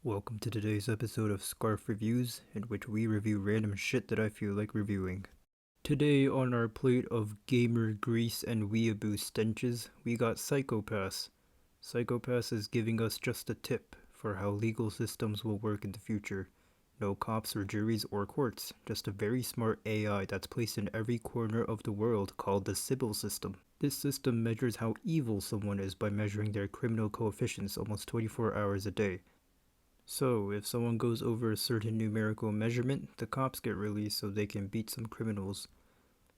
Welcome to today's episode of Scarf Reviews, in which we review random shit that I feel like reviewing. Today on our plate of gamer grease and weeaboo stenches, we got Psychopass. Psychopass is giving us just a tip for how legal systems will work in the future. No cops or juries or courts, just a very smart AI that's placed in every corner of the world called the Sybil system. This system measures how evil someone is by measuring their criminal coefficients almost 24 hours a day. So, if someone goes over a certain numerical measurement, the cops get released so they can beat some criminals.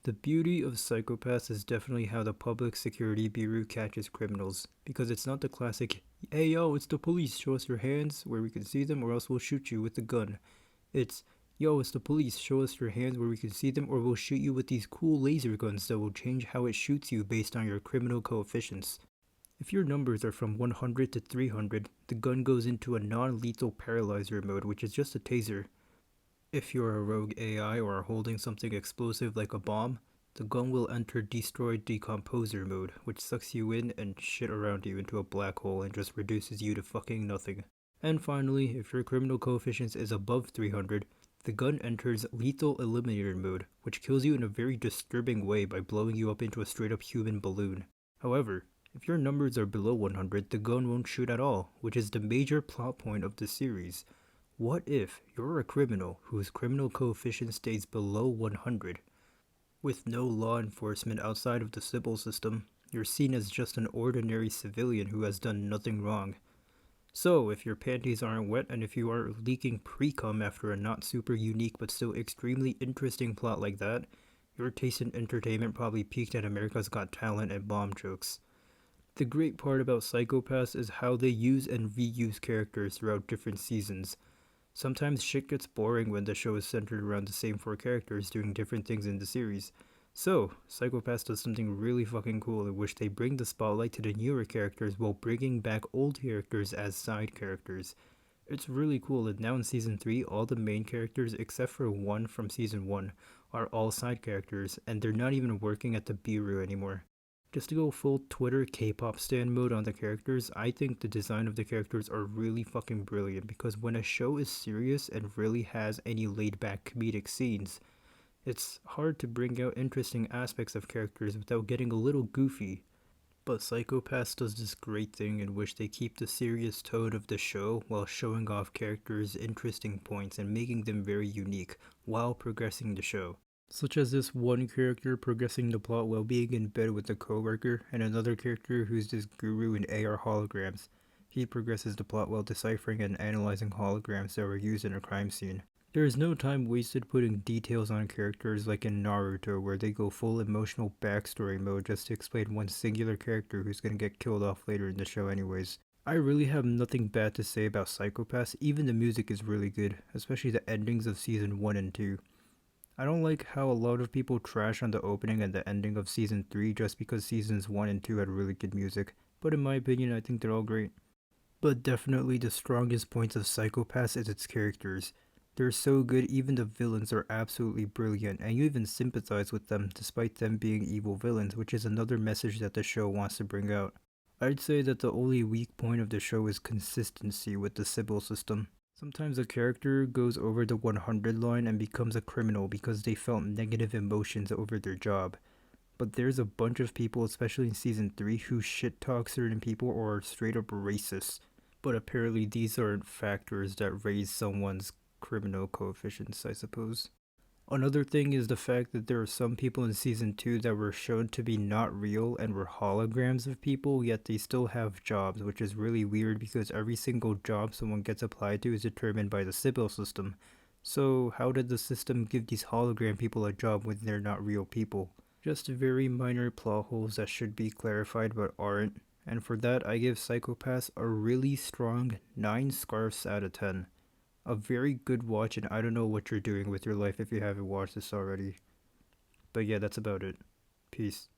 The beauty of Psychopaths is definitely how the Public Security Bureau catches criminals, because it's not the classic, hey yo, it's the police, show us your hands where we can see them or else we'll shoot you with the gun. It's, yo, it's the police, show us your hands where we can see them or we'll shoot you with these cool laser guns that will change how it shoots you based on your criminal coefficients. If your numbers are from 100 to 300, the gun goes into a non-lethal paralyzer mode, which is just a taser. If you're a rogue AI or are holding something explosive like a bomb, the gun will enter destroy decomposer mode, which sucks you in and shit around you into a black hole and just reduces you to fucking nothing. And finally, if your criminal coefficient is above 300, the gun enters lethal eliminator mode, which kills you in a very disturbing way by blowing you up into a straight up human balloon. However, if your numbers are below 100, the gun won't shoot at all, which is the major plot point of the series. What if you're a criminal whose criminal coefficient stays below 100? With no law enforcement outside of the Sybil system, you're seen as just an ordinary civilian who has done nothing wrong. So, if your panties aren't wet and if you are leaking pre-cum after a not super unique but still extremely interesting plot like that, your taste in entertainment probably peaked at America's Got Talent and bomb jokes. The great part about Psychopaths is how they use and reuse characters throughout different seasons. Sometimes shit gets boring when the show is centered around the same four characters doing different things in the series. So, Psychopaths does something really fucking cool in which they bring the spotlight to the newer characters while bringing back old characters as side characters. It's really cool that now in Season 3, all the main characters except for one from Season 1 are all side characters, and they're not even working at the Bureau anymore. Just to go full Twitter K-pop stan mode on the characters, I think the design of the characters are really fucking brilliant because when a show is serious and really has any laid-back comedic scenes, it's hard to bring out interesting aspects of characters without getting a little goofy. But Psychopaths does this great thing in which they keep the serious tone of the show while showing off characters' interesting points and making them very unique while progressing the show. Such as this one character progressing the plot while being in bed with a coworker, and another character who's this guru in AR holograms. He progresses the plot while deciphering and analyzing holograms that were used in a crime scene. There is no time wasted putting details on characters like in Naruto, where they go full emotional backstory mode just to explain one singular character who's gonna get killed off later in the show anyways. I really have nothing bad to say about Psychopaths, even the music is really good, especially the endings of season 1 and 2. I don't like how a lot of people trash on the opening and the ending of season 3 just because seasons 1 and 2 had really good music, but in my opinion I think they're all great. But definitely the strongest points of Psychopaths is its characters. They're so good even the villains are absolutely brilliant and you even sympathize with them despite them being evil villains, which is another message that the show wants to bring out. I'd say that the only weak point of the show is consistency with the Sybil system. Sometimes a character goes over the 100 line and becomes a criminal because they felt negative emotions over their job. But there's a bunch of people, especially in season 3, who shit talk certain people or are straight up racist. But apparently these aren't factors that raise someone's criminal coefficients, I suppose. Another thing is the fact that there are some people in season 2 that were shown to be not real and were holograms of people, yet they still have jobs, which is really weird because every single job someone gets applied to is determined by the Sybil system. So how did the system give these hologram people a job when they're not real people? Just very minor plot holes that should be clarified but aren't, and for that I give Psychopaths a really strong 9 scarfs out of 10. A very good watch, and I don't know what you're doing with your life if you haven't watched this already. But yeah, that's about it. Peace.